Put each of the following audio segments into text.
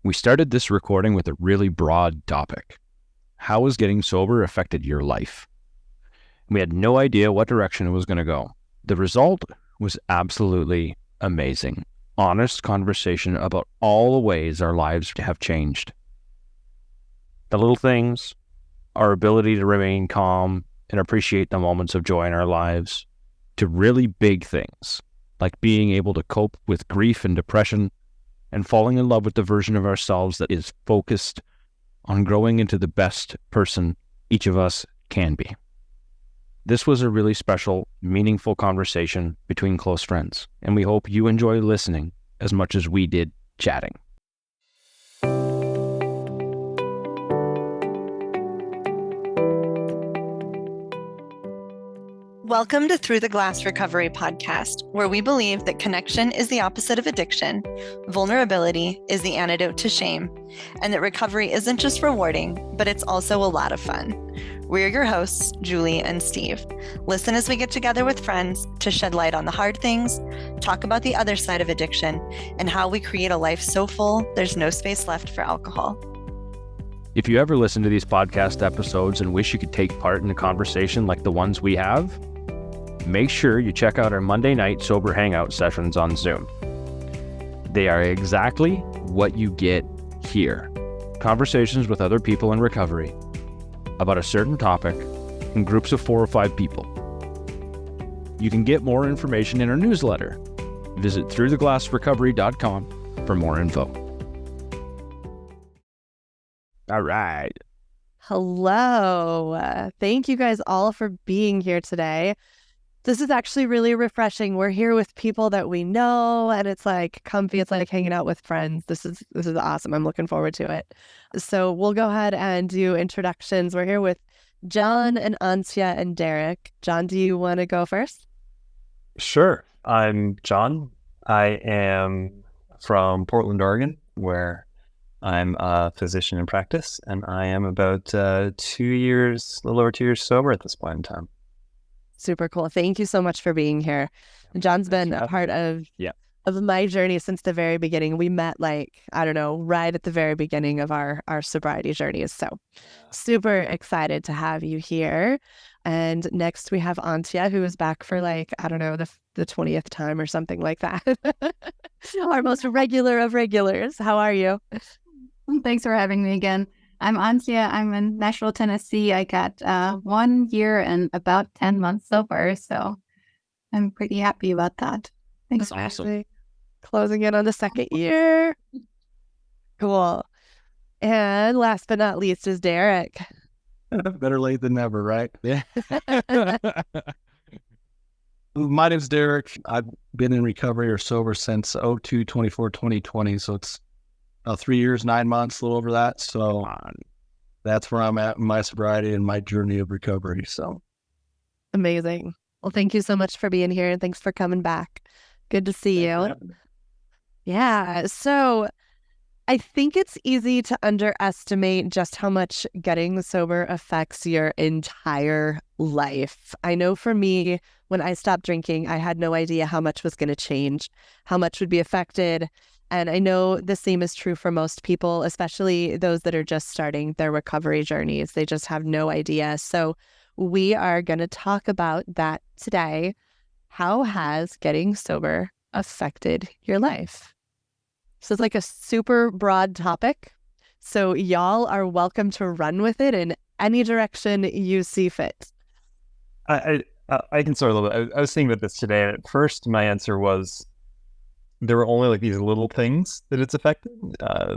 We started this recording with a really broad topic. How has getting sober affected your life? We had no idea what direction it was going to go. The result was absolutely amazing. Honest conversation about all the ways our lives have changed. The little things, our ability to remain calm and appreciate the moments of joy in our lives, to really big things, like being able to cope with grief and depression and falling in love with the version of ourselves that is focused on growing into the best person each of us can be. This was a really special, meaningful conversation between close friends, and we hope you enjoy listening as much as we did chatting. Welcome to Through the Glass Recovery podcast, where we believe that connection is the opposite of addiction, vulnerability is the antidote to shame, and that recovery isn't just rewarding, but it's also a lot of fun. We're your hosts, Julie and Steve. Listen as we get together with friends to shed light on the hard things, talk about the other side of addiction, and how we create a life so full there's no space left for alcohol. If you ever listen to these podcast episodes and wish you could take part in a conversation like the ones we have, make sure you check out our Monday night sober hangout sessions on Zoom. They are exactly what you get here. Conversations with other people in recovery about a certain topic in groups of 4 or 5 people. You can get more information in our newsletter. Visit throughtheglassrecovery.com for more info. All right. Hello. Thank you guys all for being here today. This is actually really refreshing. We're here with people that we know, and it's like comfy. It's like hanging out with friends. This is awesome. I'm looking forward to it. So we'll go ahead and do introductions. We're here with John and Antje and Derrick. John, do you want to go first? Sure. I'm John. I am from Portland, Oregon, where I'm a physician in practice, and I am about 2 years, a little over 2 years sober at this point in time. Super cool. Thank you so much for being here. John's been a part of my journey since the very beginning. We met right at the very beginning of our sobriety journeys. So super excited to have you here. And next we have Antje, who is back for the 20th time or something like that. Our most regular of regulars. How are you? Thanks for having me again. I'm Antje. I'm in Nashville, Tennessee. I got 1 year and about 10 months sober, so I'm pretty happy about that. Thanks. That's awesome. Closing in on the 2nd year. Cool. And last but not least is Derrick. Better late than never, right? Yeah. My name's Derrick. I've been in recovery or sober since 02/24/2020, so it's 3 years, 9 months, a little over that. So that's where I'm at in my sobriety and my journey of recovery. So amazing. Well, thank you so much for being here, and thanks for coming back. Good to see you. Yeah. So I think it's easy to underestimate just how much getting sober affects your entire life. I know for me, when I stopped drinking, I had no idea how much was going to change, how much would be affected. And I know the same is true for most people, especially those that are just starting their recovery journeys. They just have no idea. So we are going to talk about that today. How has getting sober affected your life? So it's like a super broad topic. So y'all are welcome to run with it in any direction you see fit. I can start a little bit. I was thinking about this today, and at first my answer was there were only these little things that it's affected.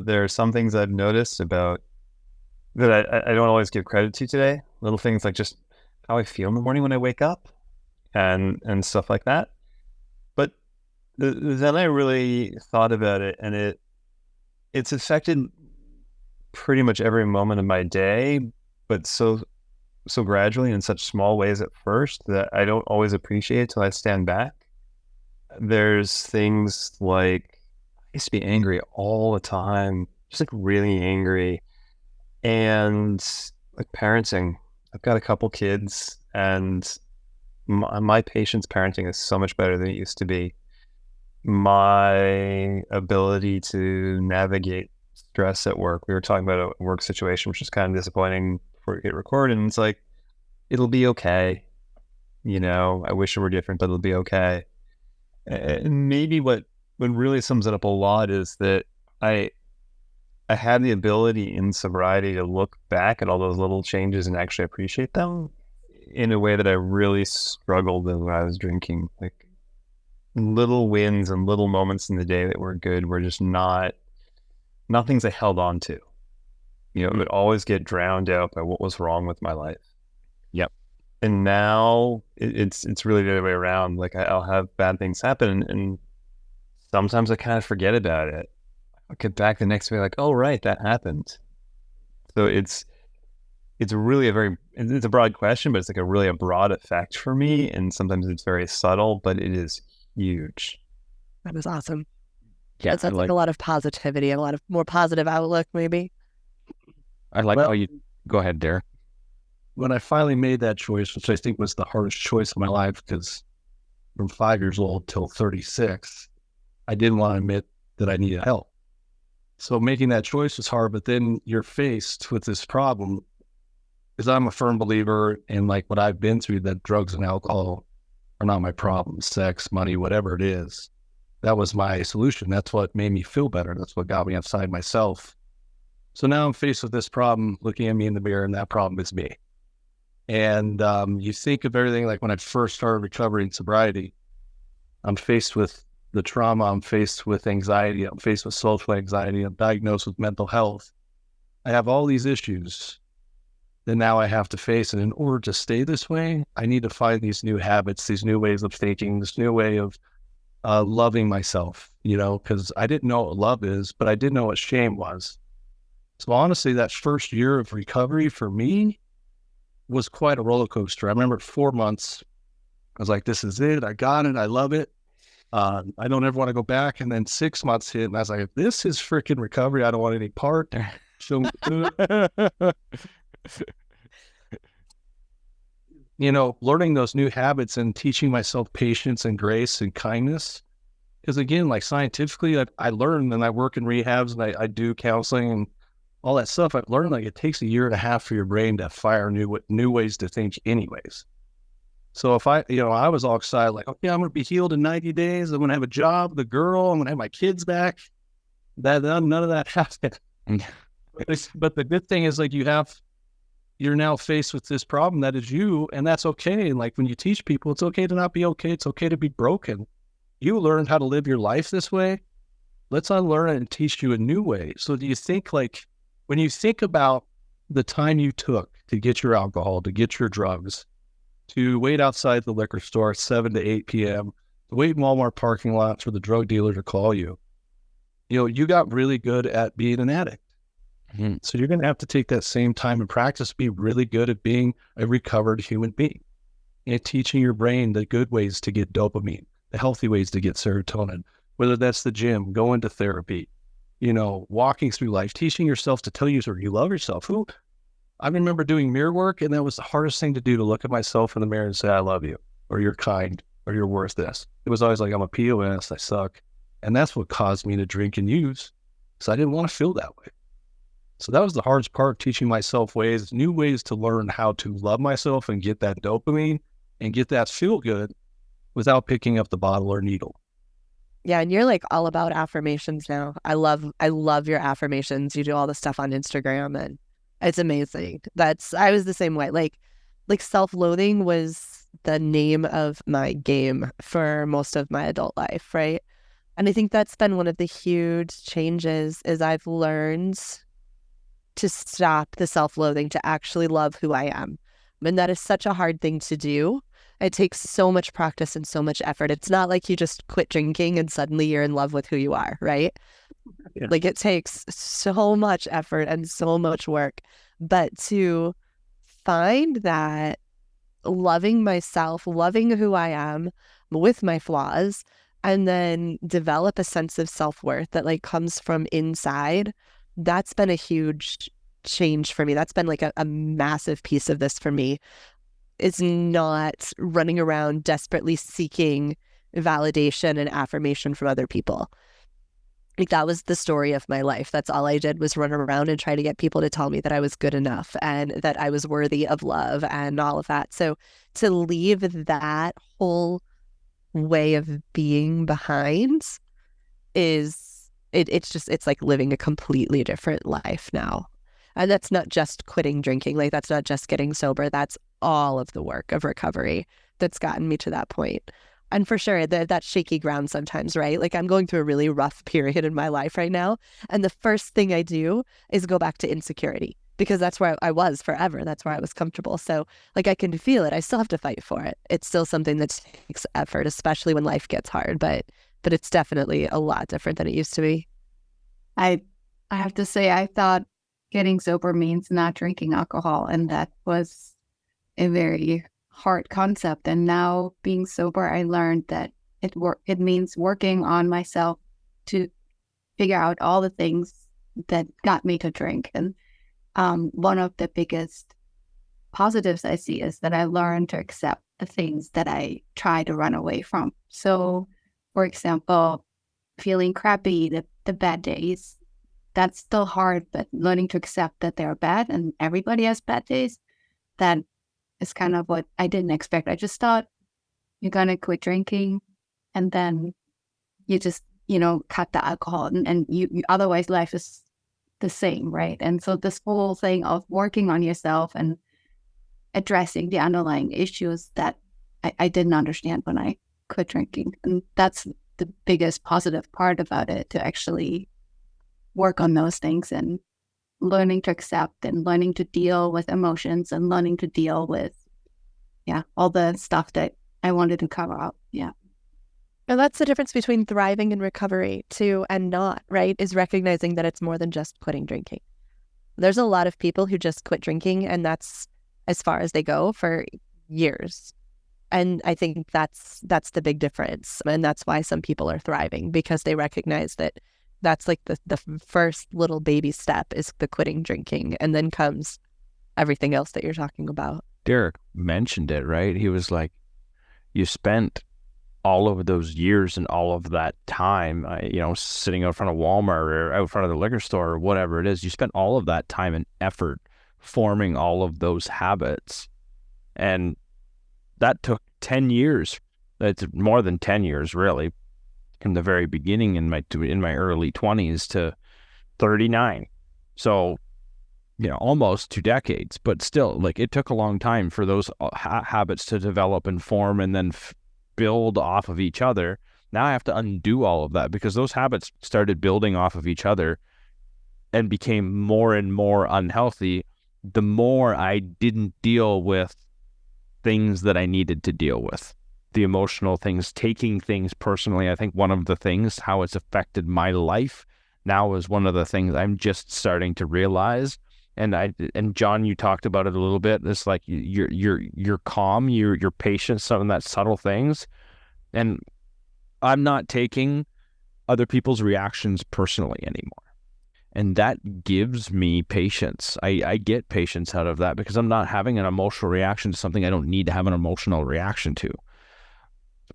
There are some things I've noticed about that I don't always give credit to today. Little things like just how I feel in the morning when I wake up and stuff like that. But then I really thought about it, and it's affected pretty much every moment of my day, but so gradually in such small ways at first that I don't always appreciate till I stand back. There's things like I used to be angry all the time, just really angry. And parenting, I've got a couple kids, and my patience parenting is so much better than it used to be. My ability to navigate stress at work. We were talking about a work situation, which is kind of disappointing before we hit record. And it's like, it'll be okay. I wish it were different, but it'll be okay. And maybe what really sums it up a lot is that I had the ability in sobriety to look back at all those little changes and actually appreciate them in a way that I really struggled with when I was drinking. Like, little wins and little moments in the day that were good were just not things I held on to. It would always get drowned out by what was wrong with my life. Yep. And now it's really the other way around. Like, I'll have bad things happen, and sometimes I kind of forget about it. I'll get back the next day like, oh, right, that happened. So it's really it's a broad question, but it's like a broad effect for me. And sometimes it's very subtle, but it is huge. That was awesome. Yeah, That sounds like a lot of positivity, a lot of more positive outlook, maybe. I like how you go ahead, Derrick. When I finally made that choice, which I think was the hardest choice of my life, because from 5 years old till 36, I didn't want to admit that I needed help. So making that choice was hard, but then you're faced with this problem, because I'm a firm believer in, like, what I've been through, that drugs and alcohol are not my problem. Sex, money, whatever it is. That was my solution. That's what made me feel better. That's what got me outside myself. So now I'm faced with this problem, looking at me in the mirror, and that problem is me. And you think of everything, like when I first started recovery and sobriety, I'm faced with the trauma, I'm faced with anxiety, I'm faced with social anxiety, I'm diagnosed with mental health. I have all these issues that now I have to face. And in order to stay this way, I need to find these new habits, these new ways of thinking, this new way of loving myself, because I didn't know what love is, but I did know what shame was. So honestly, that first year of recovery for me was quite a roller coaster. I remember 4 months, I was like, this is it. I got it. I love it. I don't ever want to go back. And then 6 months hit, and I was like, this is freaking recovery. I don't want any part. So, learning those new habits and teaching myself patience and grace and kindness. Because again, like, scientifically, I learned, and I work in rehabs, and I do counseling and all that stuff. I've learned, like, it takes 1.5 years for your brain to fire new ways to think anyways. So if I was all excited, like, okay, I'm going to be healed in 90 days. I'm going to have a job, the girl, I'm going to have my kids back. None of that happened. But the good thing is, like, you're now faced with this problem that is you, and that's okay. And like, when you teach people, it's okay to not be okay. It's okay to be broken. You learned how to live your life this way. Let's unlearn it and teach you a new way. So do you think, like, when you think about the time you took to get your alcohol, to get your drugs, to wait outside the liquor store at 7 to 8 p.m., to wait in Walmart parking lots for the drug dealer to call you, you got really good at being an addict. Mm-hmm. So you're going to have to take that same time and practice, be really good at being a recovered human being and teaching your brain the good ways to get dopamine, the healthy ways to get serotonin, whether that's the gym, going to therapy, walking through life, teaching yourself to tell you you love yourself. I remember doing mirror work, and that was the hardest thing to do, to look at myself in the mirror and say, I love you, or you're kind, or you're worth this. It was always like, I'm a POS, I suck. And that's what caused me to drink and use. So I didn't want to feel that way. So that was the hardest part, teaching myself new ways to learn how to love myself and get that dopamine and get that feel good without picking up the bottle or needle. Yeah, and you're like all about affirmations now. I love your affirmations. You do all the stuff on Instagram, and it's amazing. I was the same way. Like self-loathing was the name of my game for most of my adult life, right? And I think that's been one of the huge changes, is I've learned to stop the self-loathing, to actually love who I am. And that is such a hard thing to do. It takes so much practice and so much effort. It's not like you just quit drinking and suddenly you're in love with who you are, right? Yeah. Like, it takes so much effort and so much work. But to find that loving myself, loving who I am with my flaws, and then develop a sense of self-worth that, like, comes from inside, that's been a huge change for me. That's been like a massive piece of this for me. It's not running around desperately seeking validation and affirmation from other people. Like that was the story of my life. That's all I did was run around and try to get people to tell me that I was good enough and that I was worthy of love and all of that. So to leave that whole way of being behind it's like living a completely different life now. And that's not just quitting drinking. Like that's not just getting sober. That's all of the work of recovery that's gotten me to that point. And for sure, that shaky ground sometimes, right? Like I'm going through a really rough period in my life right now. And the first thing I do is go back to insecurity because that's where I was forever. That's where I was comfortable. So like I can feel it. I still have to fight for it. It's still something that takes effort, especially when life gets hard. But it's definitely a lot different than it used to be. I have to say, I thought getting sober means not drinking alcohol, and that was a very hard concept. And now being sober, I learned that it means working on myself to figure out all the things that got me to drink. And one of the biggest positives I see is that I learned to accept the things that I try to run away from. So, for example, feeling crappy, the bad days, that's still hard, but learning to accept that they're bad and everybody has bad days, that is kind of what I didn't expect. I just thought you're going to quit drinking and then you just, cut the alcohol and you otherwise life is the same, right? And so this whole thing of working on yourself and addressing the underlying issues that I didn't understand when I quit drinking. And that's the biggest positive part about it, to actually work on those things and learning to accept and learning to deal with emotions and learning to deal with, all the stuff that I wanted to cover up. Yeah. And that's the difference between thriving in recovery too and not, right? Is recognizing that it's more than just quitting drinking. There's a lot of people who just quit drinking and that's as far as they go for years. And I think that's the big difference. And that's why some people are thriving, because they recognize that that's like the first little baby step is the quitting drinking. And then comes everything else that you're talking about. Derrick mentioned it, right? He was like, you spent all of those years and all of that time, sitting out front of Walmart or out front of the liquor store or whatever it is, you spent all of that time and effort forming all of those habits. And that took 10 years. It's more than 10 years, really, from the very beginning in my early 20s to 39. So, almost 2 decades, but still, like, it took a long time for those habits to develop and form and then build off of each other. Now I have to undo all of that because those habits started building off of each other and became more and more unhealthy the more I didn't deal with things that I needed to deal with. The emotional things, taking things personally. I think one of the things, how it's affected my life now, is one of the things I'm just starting to realize. And John, you talked about it a little bit. It's like you're calm, you're patient, some of that subtle things. And I'm not taking other people's reactions personally anymore. And that gives me patience. I get patience out of that because I'm not having an emotional reaction to something I don't need to have an emotional reaction to.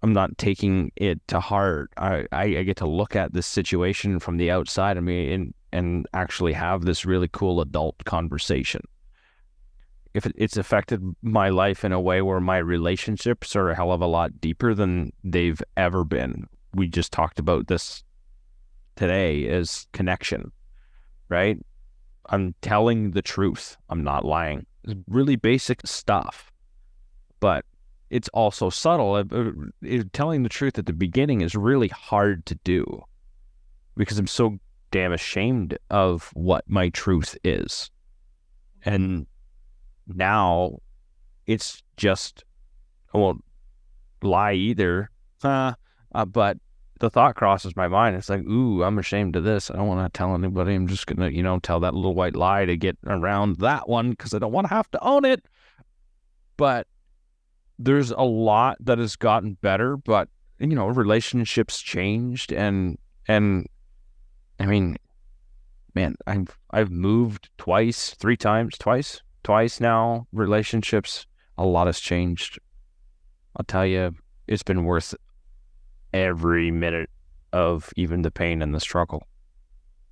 I'm not taking it to heart. I get to look at this situation from the outside of me and actually have this really cool adult conversation. If it's affected my life in a way where my relationships are a hell of a lot deeper than they've ever been. We just talked about this today, is connection, right? I'm telling the truth. I'm not lying. It's really basic stuff, but it's also subtle. Telling the truth at the beginning is really hard to do because I'm so damn ashamed of what my truth is. And now it's just, I won't lie either, but the thought crosses my mind. It's like, ooh, I'm ashamed of this. I don't want to tell anybody. I'm just going to, tell that little white lie to get around that one because I don't want to have to own it. But there's a lot that has gotten better, but, relationships changed. And I mean, man, I've moved twice now, relationships. A lot has changed. I'll tell you, it's been worth every minute of even the pain and the struggle.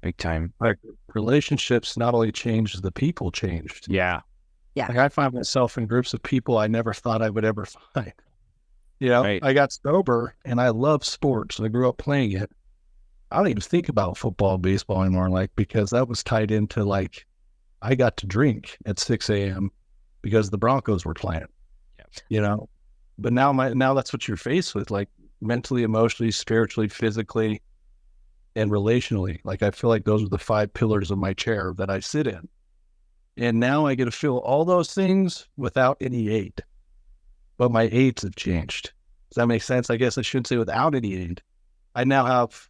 Big time. Like relationships not only changed, the people changed. Yeah. Yeah. Like I find myself in groups of people I never thought I would ever find. You know, Right. I got sober and I love sports. I grew up playing it. I don't even think about football, baseball anymore, like, because that was tied into like, I got to drink at 6 a.m. because the Broncos were playing, you know, but now that's what you're faced with, like mentally, emotionally, spiritually, physically, and relationally. Like, I feel like those are the 5 pillars of my chair that I sit in. And now I get to feel all those things without any aid, but my aids have changed. Does that make sense? I guess I should say without any aid. I now have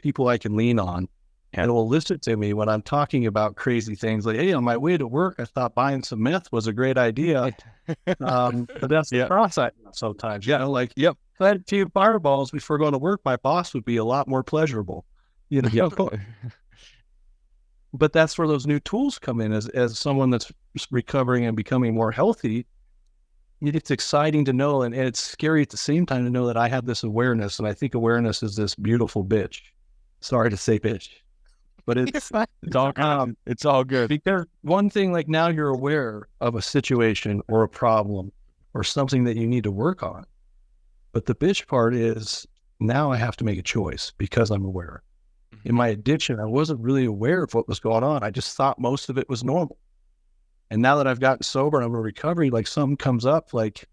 people I can lean on and will listen to me when I'm talking about crazy things like, hey, on my way to work, I thought buying some meth was a great idea. But that's the process sometimes. Yeah. Like, if I had a few fireballs before going to work, my boss would be a lot more pleasurable, you know? But that's where those new tools come in as someone that's recovering and becoming more healthy. It's exciting to know, and it's scary at the same time to know that I have this awareness. And I think awareness is this beautiful bitch. Sorry to say bitch, but it's all good. Because one thing, like, now you're aware of a situation or a problem or something that you need to work on. But the bitch part is now I have to make a choice because I'm aware. In my addiction, I wasn't really aware of what was going on. I just thought most of it was normal. And now that I've gotten sober and I'm in recovery, like, something comes up, like,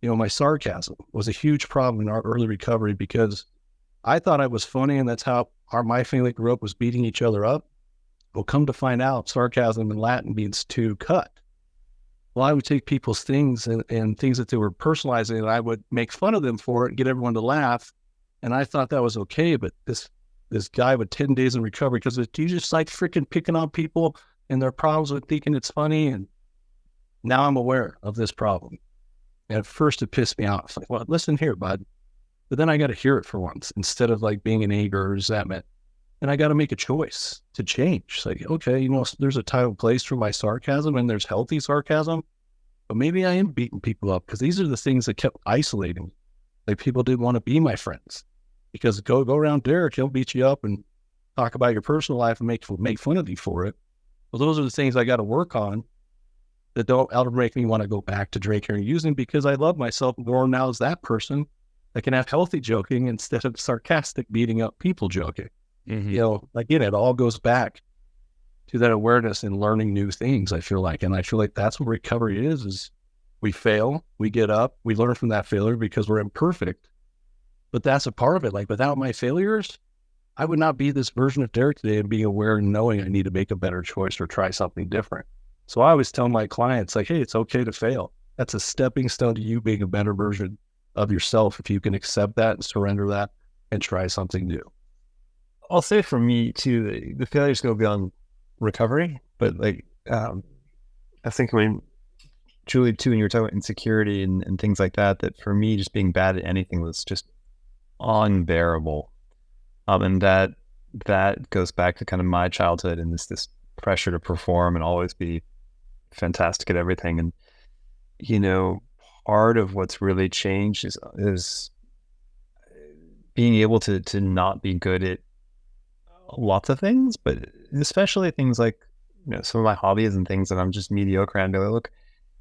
you know, my sarcasm was a huge problem in our early recovery because I thought I was funny, and that's how my family grew up, was beating each other up. Well, come to find out, sarcasm in Latin means to cut. Well, I would take people's things and things that they were personalizing, and I would make fun of them for it and get everyone to laugh. And I thought that was okay, but this guy with 10 days in recovery, because you just like freaking picking on people and their problems with thinking it's funny. And now I'm aware of this problem. And at first it pissed me off. It's like, well, listen here, bud. But then I got to hear it for once instead of like being in anger or resentment. And I got to make a choice to change. It's like, okay, you know, there's a time and place for my sarcasm, and there's healthy sarcasm, but maybe I am beating people up because these are the things that kept isolating me. Like, people didn't want to be my friends because go around Derrick, he'll beat you up and talk about your personal life and make fun of you for it. Well, those are the things I got to work on that don't ever make me want to go back to drinking or using, because I love myself more now as that person that can have healthy joking instead of sarcastic beating up people joking. Mm-hmm. You know, again, it all goes back to that awareness and learning new things, I feel like. And I feel like that's what recovery is we fail, we get up, we learn from that failure because we're imperfect. But that's a part of it. Like, without my failures, I would not be this version of Derrick today and being aware and knowing I need to make a better choice or try something different. So I always tell my clients, like, hey, it's okay to fail. That's a stepping stone to you being a better version of yourself if you can accept that and surrender that and try something new. I'll say for me too, the failures go beyond recovery, but like, I think when Julie too, when you were talking about insecurity and things like that, that for me, just being bad at anything was just unbearable. And that goes back to kind of my childhood and this pressure to perform and always be fantastic at everything. And, you know, part of what's really changed is being able to not be good at lots of things, but especially things like, you know, some of my hobbies and things that I'm just mediocre at. And be like, look,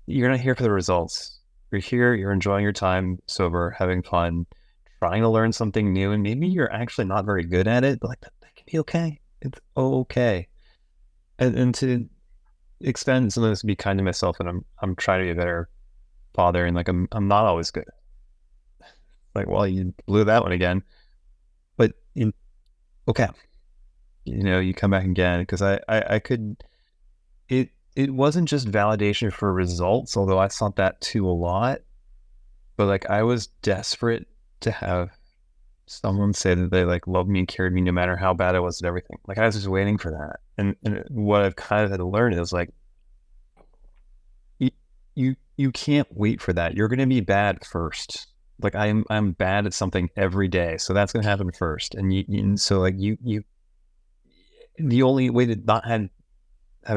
you're not here for the results. You're here, you're enjoying your time sober, having fun, trying to learn something new, and maybe you're actually not very good at it, but like that can be okay. It's okay. And to expand some of this, be kind to myself, and I'm trying to be a better father, and like I'm not always good. Like, well, you blew that one again, but okay. You know, you come back again, because I could, it wasn't just validation for results, although I thought that too a lot, but like I was desperate to have someone say that they like loved me and cared me no matter how bad I was at everything. Like, I was just waiting for that. And what I've kind of had to learn is like, you can't wait for that. You're going to be bad first. Like, I'm bad at something every day, so that's going to happen first. And so like you the only way to not have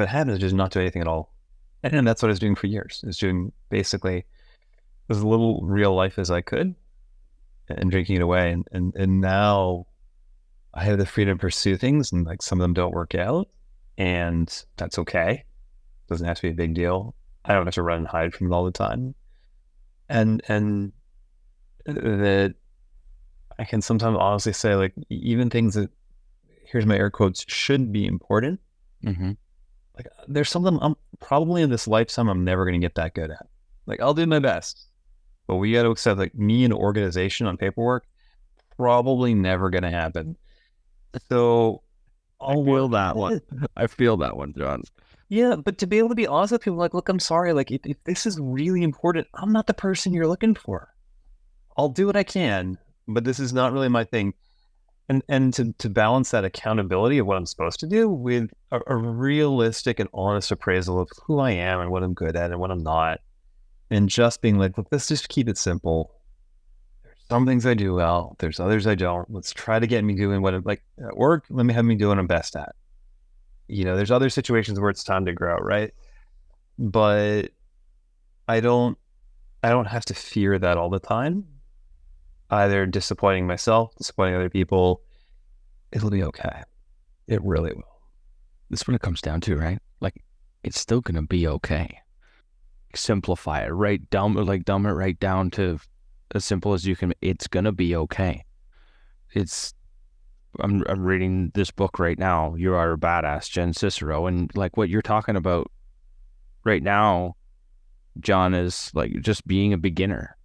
it happen is just not do anything at all. And that's what I was doing for years. I was doing basically as little real life as I could and drinking it away. And now I have the freedom to pursue things, and like some of them don't work out, and that's okay. Doesn't have to be a big deal. I don't have to run and hide from it all the time. And that I can sometimes honestly say, like, even things that, here's my air quotes, should be important. Mm-hmm. Like, there's something I'm probably in this lifetime I'm never going to get that good at. Like, I'll do my best, but we got to accept, like, me and organization on paperwork, probably never going to happen. So I feel that one. I feel that one, John. Yeah, but to be able to be honest with people, like, look, I'm sorry, like, if this is really important, I'm not the person you're looking for. I'll do what I can, but this is not really my thing. And to balance that accountability of what I'm supposed to do with a realistic and honest appraisal of who I am and what I'm good at and what I'm not, and just being like, look, let's just keep it simple. There's some things I do well, there's others I don't. Let's try to get me doing what I'm like at work. Let me have me doing what I'm best at. There's other situations where it's time to grow, right? But I don't have to fear that all the time. Either disappointing myself, disappointing other people. It'll be okay. It really will. That's what it comes down to, right? Like, it's still going to be okay. Simplify it, dumb it right down to as simple as you can. It's going to be okay. I'm reading this book right now, You Are a Badass, Jen Cicero, and like what you're talking about right now, John, is like just being a beginner.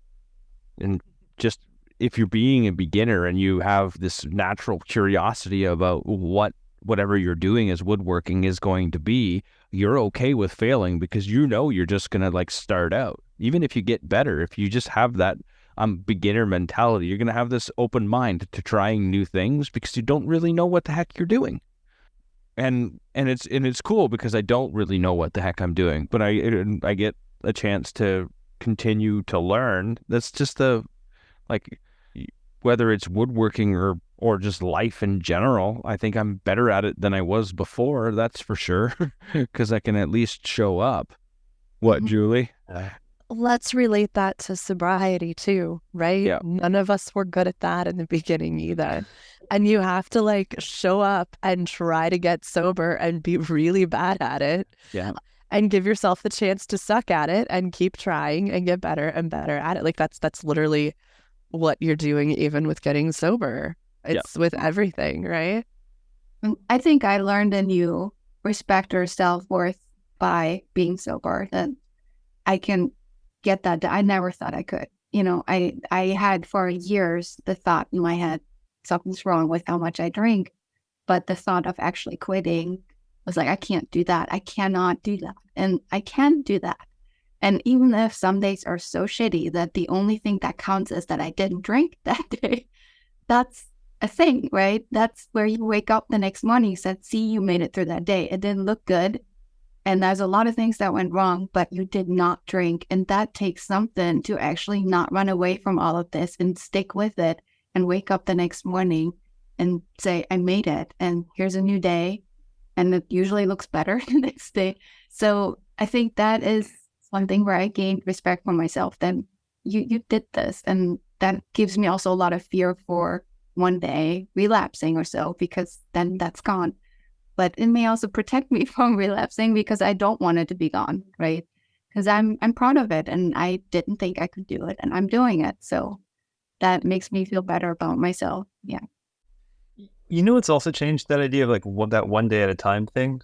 And just if you're being a beginner and you have this natural curiosity about whatever you're doing as woodworking is going to be, you're okay with failing because you're just going to like start out. Even if you get better, if you just have that beginner mentality, you're going to have this open mind to trying new things because you don't really know what the heck you're doing. And it's cool because I don't really know what the heck I'm doing, but I get a chance to continue to learn. That's just whether it's woodworking or just life in general, I think I'm better at it than I was before. That's for sure, because I can at least show up. What, Julie? Let's relate that to sobriety too, right? Yeah. None of us were good at that in the beginning either. And you have to like show up and try to get sober and be really bad at it. Yeah. And give yourself the chance to suck at it and keep trying and get better and better at it. Like that's literally what you're doing even with getting sober. It's with everything, right? I think I learned a new respect or self-worth by being sober, that I can get that. I never thought I could. I had for years the thought in my head, something's wrong with how much I drink. But the thought of actually quitting was like, I can't do that. I cannot do that. And I can do that. And even if some days are so shitty that the only thing that counts is that I didn't drink that day, that's a thing, right? That's where you wake up the next morning, you said, see, you made it through that day. It didn't look good. And there's a lot of things that went wrong, but you did not drink. And that takes something to actually not run away from all of this and stick with it and wake up the next morning and say, I made it. And here's a new day. And it usually looks better the next day. So I think that is one thing where I gained respect for myself. Then you did this. And that gives me also a lot of fear for one day relapsing or so, because then that's gone. But it may also protect me from relapsing because I don't want it to be gone, right? Because I'm proud of it and I didn't think I could do it and I'm doing it. So that makes me feel better about myself. Yeah. It's also changed, that idea of like that one day at a time thing.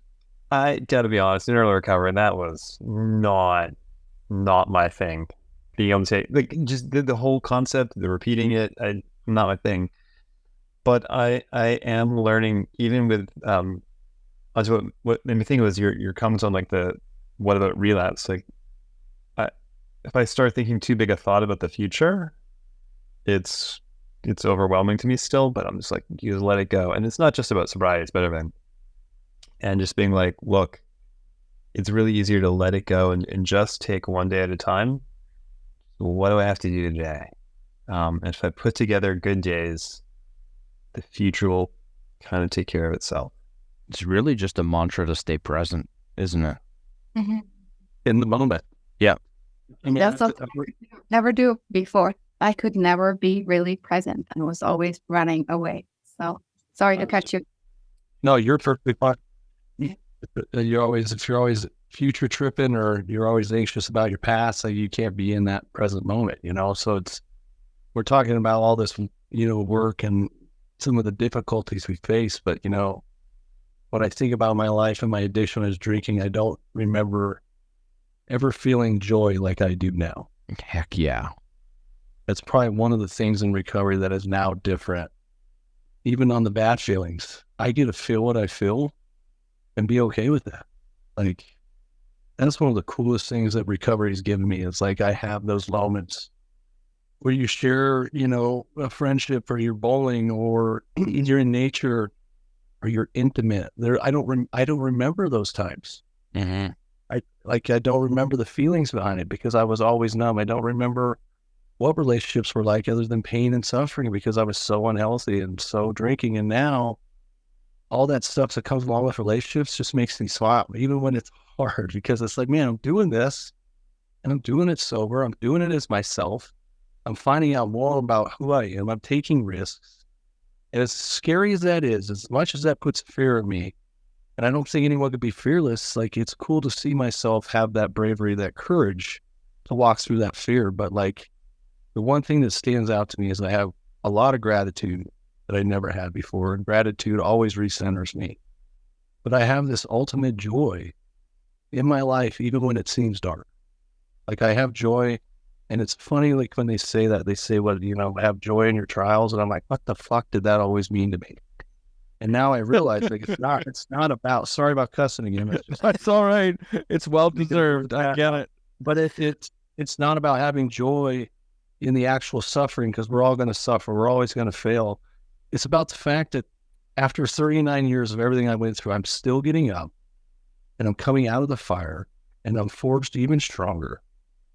I gotta be honest, in early recovery, and that was not my thing. Being able to say, like, just the whole concept, the repeating it, not my thing. But I am learning, even with what made me think was your comments on like what about relapse? Like, if I start thinking too big a thought about the future, it's overwhelming to me still. But I'm just like, you just let it go, and it's not just about sobriety; it's about everything. And just being like, look, it's really easier to let it go and just take one day at a time. What do I have to do today? And if I put together good days, the future will kind of take care of itself. It's really just a mantra to stay present, isn't it? Mm-hmm. In the moment. Yeah. That's something I could never do before. I could never be really present and was always running away. So Sorry to cut you. No, you're perfectly fine. If you're always future tripping or you're always anxious about your past, like you can't be in that present moment, So we're talking about all this, work and some of the difficulties we face. But, when I think about my life and my addiction is drinking, I don't remember ever feeling joy like I do now. Heck yeah. That's probably one of the things in recovery that is now different. Even on the bad feelings, I get to feel what I feel and be okay with that. Like, that's one of the coolest things that recovery has given me. It's like I have those moments where you share, a friendship, or you're bowling, or you're in nature, or you're intimate. I don't remember those times. Mm-hmm. I don't remember the feelings behind it because I was always numb. I don't remember what relationships were like other than pain and suffering because I was so unhealthy and so drinking. And now all that stuff that comes along with relationships just makes me smile, even when it's hard, because it's like, man, I'm doing this and I'm doing it sober. I'm doing it as myself. I'm finding out more about who I am. I'm taking risks. And as scary as that is, as much as that puts fear in me, and I don't think anyone could be fearless, like, it's cool to see myself have that bravery, that courage to walk through that fear. But like, the one thing that stands out to me is I have a lot of gratitude that I never had before. And gratitude always recenters me. But I have this ultimate joy in my life, even when it seems dark. Like, I have joy. And it's funny, like, when they say that, they say, well, have joy in your trials. And I'm like, what the fuck did that always mean to me? And now I realize, like, it's not about, sorry about cussing again. That's all right. It's well deserved. I get it. But it's not about having joy in the actual suffering, because we're all going to suffer. We're always going to fail. It's about the fact that after 39 years of everything I went through, I'm still getting up and I'm coming out of the fire and I'm forged even stronger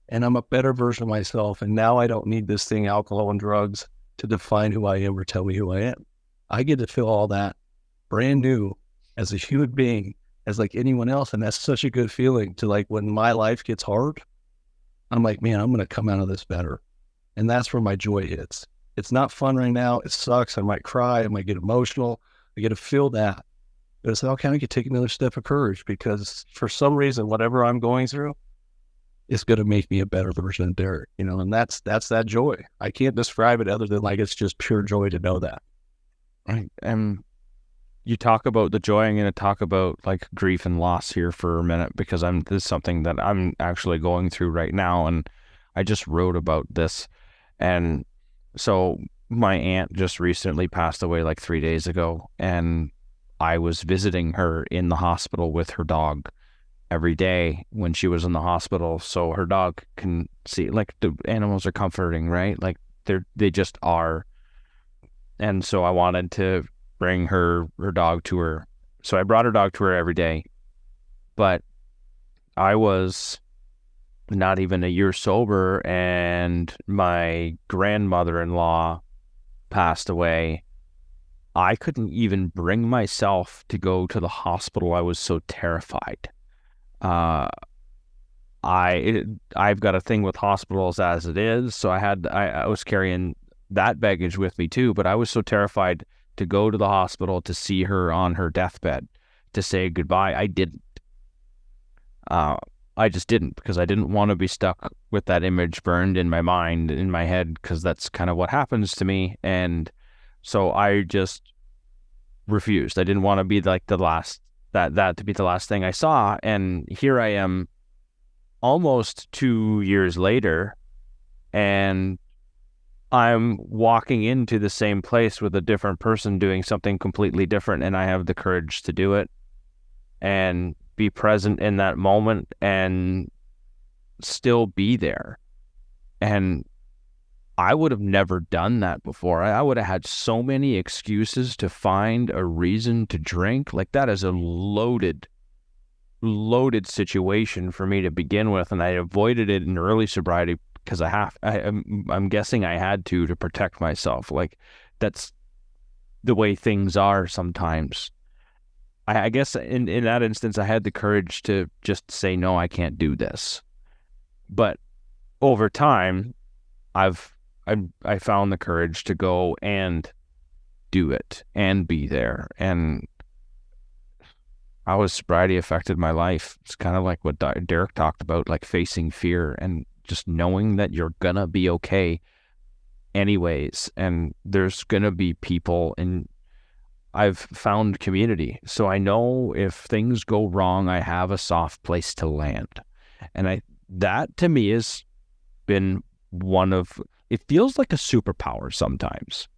and I'm a better version of myself. And now I don't need this thing, alcohol and drugs, to define who I am or tell me who I am. I get to feel all that brand new as a human being, as like anyone else. And that's such a good feeling to, like, when my life gets hard, I'm like, man, I'm going to come out of this better. And that's where my joy is. It's not fun right now. It sucks. I might cry. I might get emotional. I get to feel that. But it's like, okay, I can take another step of courage, because for some reason, whatever I'm going through is going to make me a better version of Derrick, and that's that joy. I can't describe it other than, like, it's just pure joy to know that. Right. And you talk about the joy. I'm going to talk about, like, grief and loss here for a minute, because this is something that I'm actually going through right now. And I just wrote about this. And so my aunt just recently passed away, like 3 days ago, and I was visiting her in the hospital with her dog every day when she was in the hospital, so her dog can see, like, the animals are comforting, right? Like, they just are. And so I wanted to bring her dog to her. So I brought her dog to her every day. But I was not even a year sober, and my grandmother-in-law passed away. I couldn't even bring myself to go to the hospital. I was so terrified. I've got a thing with hospitals as it is, so I was carrying that baggage with me too, but I was so terrified to go to the hospital to see her on her deathbed, to say goodbye. I didn't. I just didn't, because I didn't want to be stuck with that image burned in my mind, in my head, because that's kind of what happens to me. And so I just refused. I didn't want to be like the last, that to be the last thing I saw. And here I am almost 2 years later, and I'm walking into the same place with a different person doing something completely different, and I have the courage to do it and be present in that moment and still be there. And I would have never done that before. I would have had so many excuses to find a reason to drink. Like, that is a loaded situation for me to begin with, and I avoided it in early sobriety because I'm guessing I had to protect myself. Like, that's the way things are sometimes. I guess in that instance, I had the courage to just say, no, I can't do this. But over time, I found the courage to go and do it and be there. And how has sobriety affected my life? It's kind of like what Derrick talked about, like facing fear and just knowing that you're gonna be okay anyways. And there's gonna be people, and I've found community. So I know if things go wrong, I have a soft place to land. And that to me has been it feels like a superpower sometimes.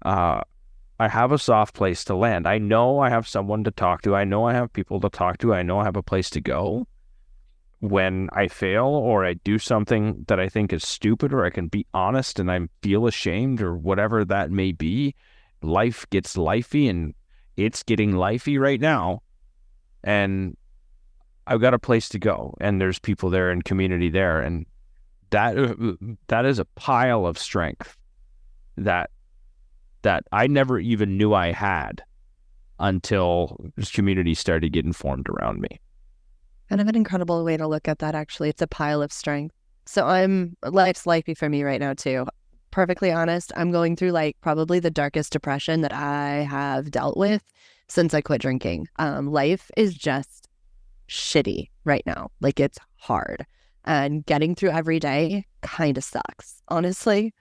I have a soft place to land. I know I have someone to talk to. I know I have people to talk to. I know I have a place to go when I fail or I do something that I think is stupid, or I can be honest and I feel ashamed or whatever that may be. Life gets lifey, and it's getting lifey right now. And I've got a place to go, and there's people there and community there. And that is a pile of strength that I never even knew I had until this community started getting formed around me. Kind of an incredible way to look at that, actually. It's a pile of strength. So life's lifey for me right now too. Perfectly honest, I'm going through like probably the darkest depression that I have dealt with since I quit drinking. Life is just shitty right now. Like, it's hard. And getting through every day kind of sucks, honestly.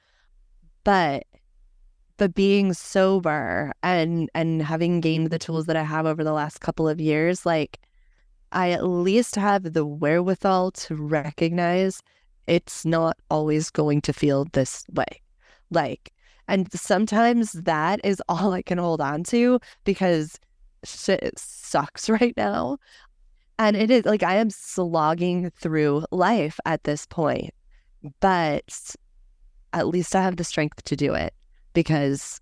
But being sober and having gained the tools that I have over the last couple of years, like, I at least have the wherewithal to recognize it's not always going to feel this way. Like, and sometimes that is all I can hold on to because shit sucks right now. And it is like I am slogging through life at this point, but at least I have the strength to do it. Because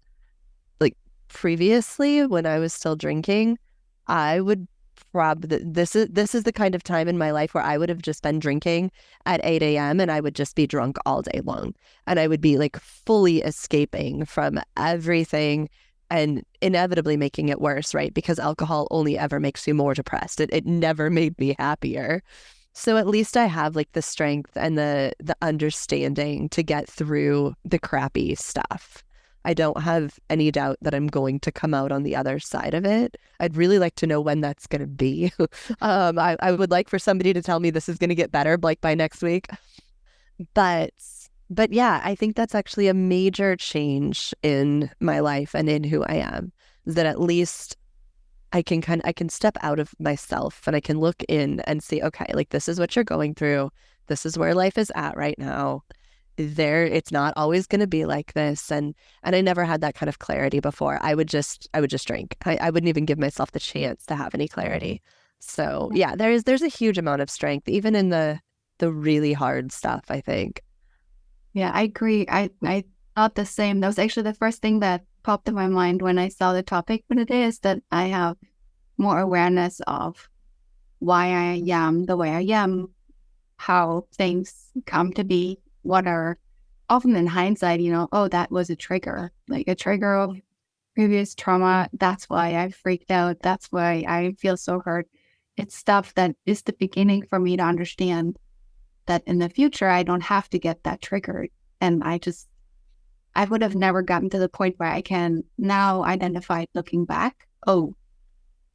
like previously when I was still drinking, I would this is the kind of time in my life where I would have just been drinking at 8 a.m. and I would just be drunk all day long. And I would be like fully escaping from everything and inevitably making it worse, right? Because alcohol only ever makes you more depressed. It never made me happier. So at least I have like the strength and the understanding to get through the crappy stuff. I don't have any doubt that I'm going to come out on the other side of it. I'd really like to know when that's going to be. I would like for somebody to tell me this is going to get better, like by next week. But yeah, I think that's actually a major change in my life and in who I am. That at least I can step out of myself and I can look in and see, okay, like this is what you're going through. This is where life is at right now. It's not always going to be like this. And I never had that kind of clarity before. I would just drink. I wouldn't even give myself the chance to have any clarity. So yeah, there's a huge amount of strength, even in the really hard stuff, I think. Yeah, I agree. I thought the same. That was actually the first thing that popped in my mind when I saw the topic for today, is that I have more awareness of why I am the way I am, how things come to be, what are often in hindsight, oh, that was a trigger of previous trauma. That's why I freaked out. That's why I feel so hurt. It's stuff that is the beginning for me to understand that in the future, I don't have to get that triggered. And I would have never gotten to the point where I can now identify, looking back, oh,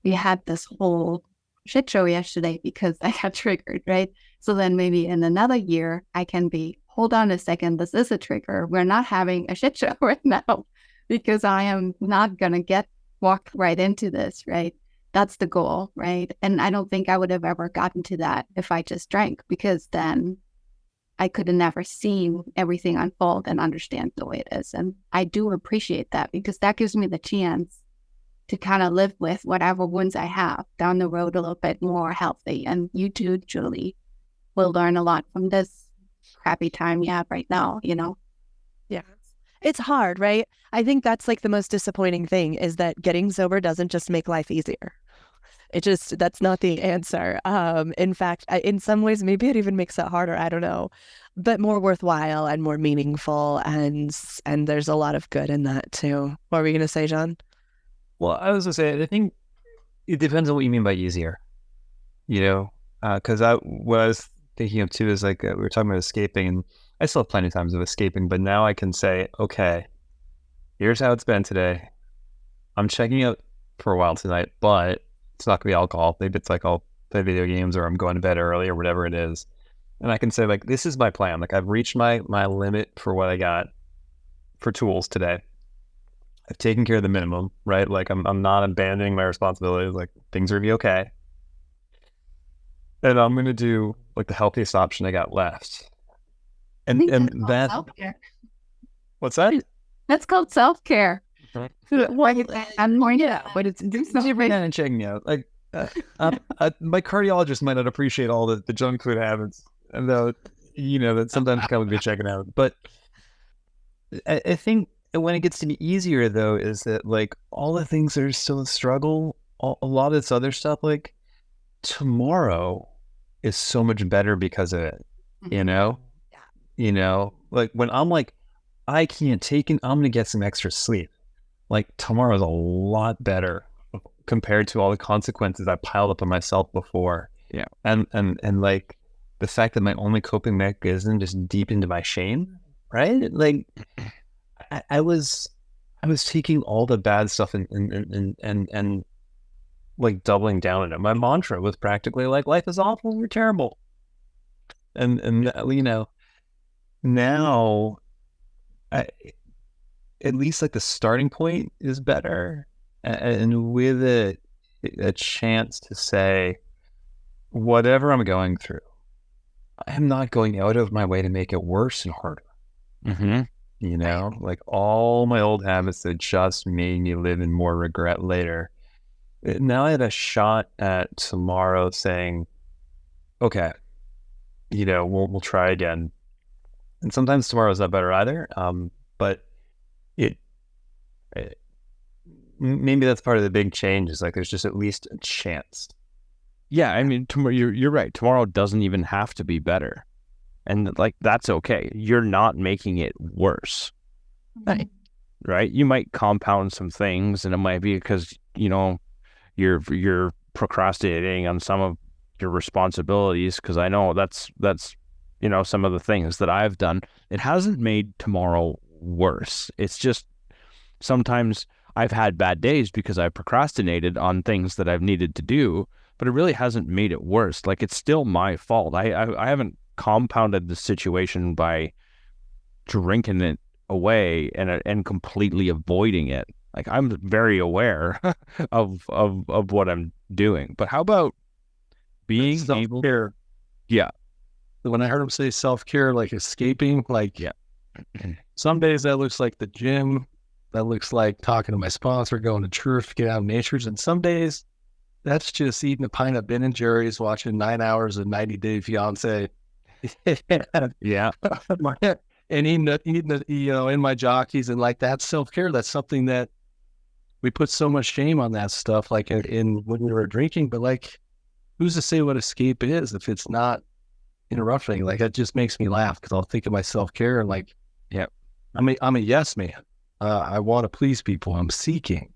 we had this whole shit show yesterday because I got triggered, right? So then maybe in another year, I can be, hold on a second, this is a trigger. We're not having a shit show right now because I am not going to walk right into this, right? That's the goal, right? And I don't think I would have ever gotten to that if I just drank, because then I could have never seen everything unfold and understand the way it is. And I do appreciate that because that gives me the chance to kind of live with whatever wounds I have down the road a little bit more healthy. And you too, Julie, will learn a lot from this crappy time you have right now, Yeah. It's hard, right? I think that's like the most disappointing thing, is that getting sober doesn't just make life easier. That's not the answer. In fact, in some ways, maybe it even makes it harder. I don't know, but more worthwhile and more meaningful. And there's a lot of good in that too. What were we going to say, John? Well, I was going to say, I think it depends on what you mean by easier, because what I was thinking of too is like, we were talking about escaping, and I still have plenty of times of escaping, but now I can say, okay, here's how it's been today. I'm checking out for a while tonight, but it's not gonna be alcohol. Maybe it's like I'll play video games or I'm going to bed early or whatever it is. And I can say like, this is my plan. Like I've reached my limit for what I got for tools today. I've taken care of the minimum, right? Like I'm not abandoning my responsibilities. Like things are gonna be okay. And I'm gonna do like the healthiest option I got left. I think And that's called that self-care. what's that? That's called self-care. Mhm. I'm more into but it's do something right. And checking me out. Like my cardiologist might not appreciate all the junk food habits, and though that sometimes come with me checking out. But I think when it gets to be easier, though, is that like all the things that are still a struggle, a lot of this other stuff, like tomorrow is so much better because of it. You know, like when I'm like, I can't take it, I'm gonna get some extra sleep. Like tomorrow's a lot better compared to all the consequences I piled up on myself before. Yeah. And like the fact that my only coping mechanism just deep into my shame, right? Like I was taking all the bad stuff and like doubling down on it. My mantra was practically like, life is awful, we're terrible. And now at least like the starting point is better, and with it a chance to say, whatever I'm going through, I am not going out of my way to make it worse and harder. Mm-hmm. Like all my old habits that just made me live in more regret later. Now I had a shot at tomorrow saying, okay, we'll try again. And sometimes tomorrow's not better either. But it maybe that's part of the big change, is like there's just at least a chance. Yeah, I mean, tomorrow, you're right. Tomorrow doesn't even have to be better, and like that's okay. You're not making it worse, right? You might compound some things, and it might be because you're procrastinating on some of your responsibilities. Because I know that's some of the things that I've done. It hasn't made tomorrow worse. It's just sometimes I've had bad days because I procrastinated on things that I've needed to do, but it really hasn't made it worse. Like it's still my fault. I haven't compounded the situation by drinking it away and completely avoiding it. Like I'm very aware of what I'm doing. But how about being able? Self-care. Yeah. When I heard him say self-care, like escaping, like Yeah. Some days that looks like the gym. That looks like talking to my sponsor, going to church, get out of natures. And some days that's just eating a pint of Ben and Jerry's, watching 9 hours of 90 Day Fiance. Yeah. And eating in my jockeys. And like that's self-care. That's something that we put so much shame on that stuff, like in when we were drinking. But like, who's to say what escape is if it's not interrupting? Like that just makes me laugh because I'll think of my self-care and like, yeah, I'm a yes man. I want to please people. I'm seeking.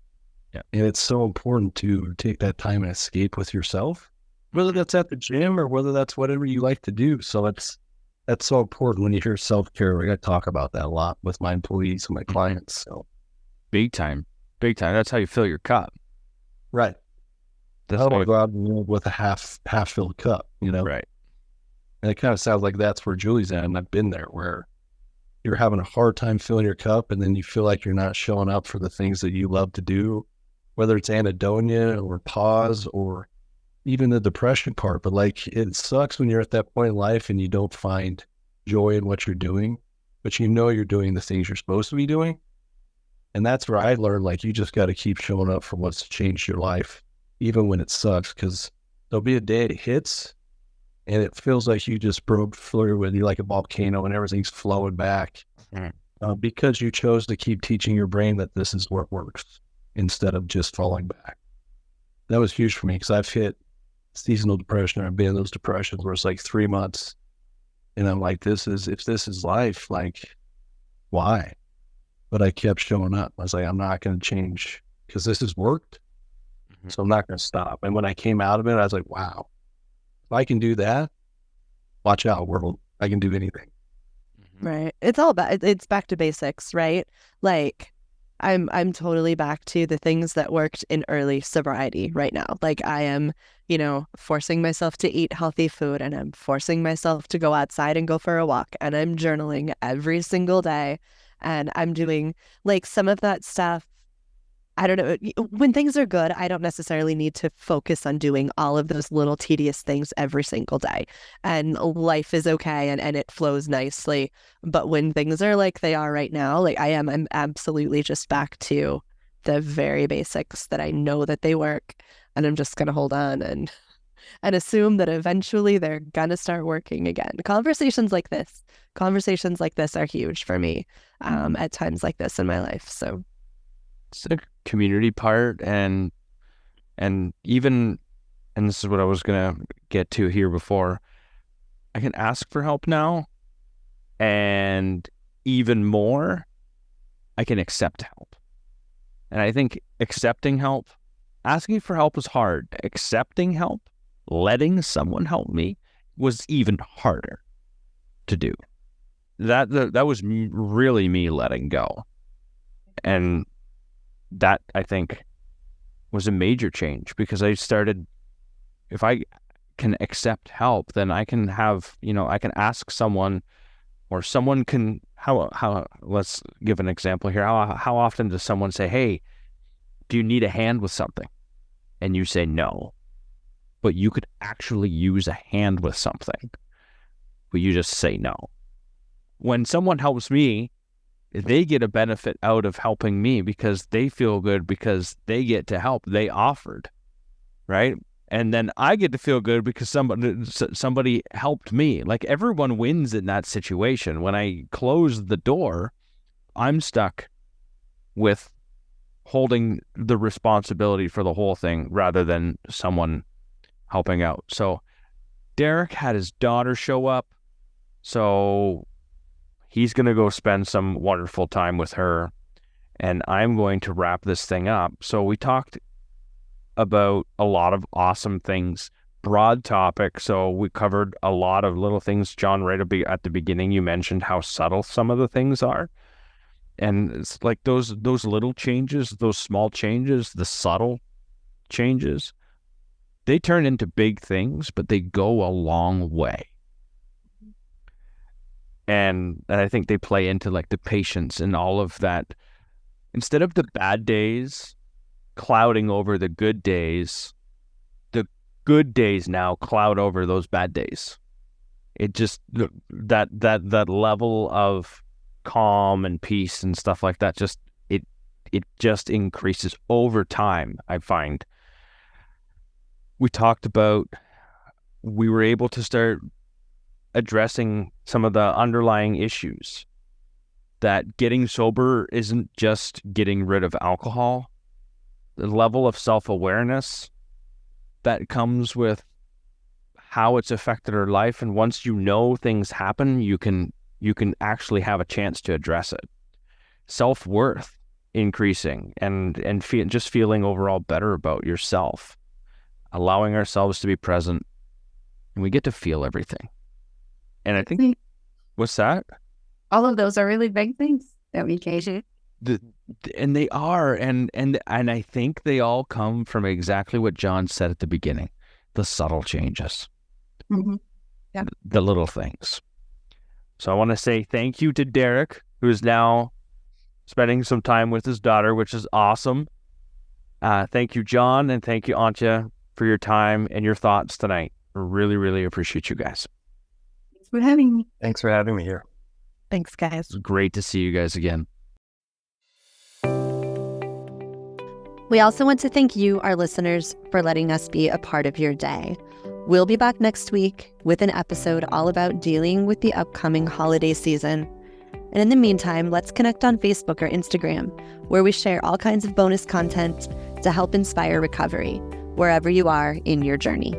Yeah. And it's so important to take that time and escape with yourself, whether that's at the gym or whether that's whatever you like to do. So that's so important when you hear self-care. I talk about that a lot with my employees and my clients. So big time. That's how you fill your cup. right. That's I how don't you, go out and live with a half filled cup, right. And it kind of sounds like that's where Julie's at. And I've been there where you're having a hard time filling your cup, and then you feel like you're not showing up for the things that you love to do, whether it's anhedonia or pause or even the depression part. But like, it sucks when you're at that point in life and you don't find joy in what you're doing, but you're doing the things you're supposed to be doing. And that's where I learned, like, you just got to keep showing up for what's changed your life, even when it sucks, because there'll be a day it hits and it feels like you just broke through with you like a volcano and everything's flowing back because you chose to keep teaching your brain that this is what works instead of just falling back. That was huge for me because I've hit seasonal depression. I've been in those depressions where it's like 3 months and I'm like, if this is life, like, why? But I kept showing up. I was like, I'm not going to change because this has worked. So I'm not going to stop. And when I came out of it, I was like, wow, if I can do that, watch out, world. I can do anything. Right. It's all about, it's back to basics, right? Like I'm totally back to the things that worked in early sobriety right now. Like I am, forcing myself to eat healthy food, and I'm forcing myself to go outside and go for a walk, and I'm journaling every single day, and I'm doing like some of that stuff. I don't know. When things are good, I don't necessarily need to focus on doing all of those little tedious things every single day. And life is okay and it flows nicely. But when things are like they are right now, like I'm absolutely just back to the very basics that I know that they work. And I'm just going to hold on and assume that eventually they're going to start working again. Conversations like this are huge for me at times like this in my life. So it's the community part, and even, and this is what I was gonna get to here before, I can ask for help now, and even more, I can accept help. And I think accepting help, asking for help was hard. Accepting help, letting someone help me was even harder to do. That was really me letting go. And that, I think, was a major change, because I started, if I can accept help, then I can have, I can ask someone, or someone can, how let's give an example here. How often does someone say, hey, do you need a hand with something? And you say no, but you could actually use a hand with something, but you just say no. When someone helps me, they get a benefit out of helping me, because they feel good because they get to help. They offered, right? And then I get to feel good because somebody helped me. Like, everyone wins in that situation. When I close the door, I'm stuck with holding the responsibility for the whole thing rather than someone helping out. So Derrick had his daughter show up. So he's going to go spend some wonderful time with her, and I'm going to wrap this thing up. So we talked about a lot of awesome things, broad topic. So we covered a lot of little things. John, right at the beginning, you mentioned how subtle some of the things are. And it's like those little changes, those small changes, the subtle changes, they turn into big things, but they go a long way. And I think they play into like the patience and all of that. Instead of the bad days clouding over the good days now cloud over those bad days. It just, that level of calm and peace and stuff like that, it just increases over time. I find we talked about, we were able to start addressing some of the underlying issues, that getting sober isn't just getting rid of alcohol. The level of self-awareness that comes with how it's affected our life, and once you know things happen, you can actually have a chance to address it. Self-worth increasing, and just feeling overall better about yourself, allowing ourselves to be present, and we get to feel everything. And I think, what's that? All of those are really big things that we can. And they are, and I think they all come from exactly what John said at the beginning, the subtle changes, Yeah, the little things. So I want to say thank you to Derrick, who is now spending some time with his daughter, which is awesome. Thank you, John, and thank you, Antje, for your time and your thoughts tonight. We really, really appreciate you guys. Thanks for having me. Thanks for having me here. thanks, guys. It's great to see you guys again. We also want to thank you, our listeners, for letting us be a part of your day. We'll be back next week with an episode all about dealing with the upcoming holiday season. And in the meantime, let's connect on Facebook or Instagram, where we share all kinds of bonus content to help inspire recovery, wherever you are in your journey.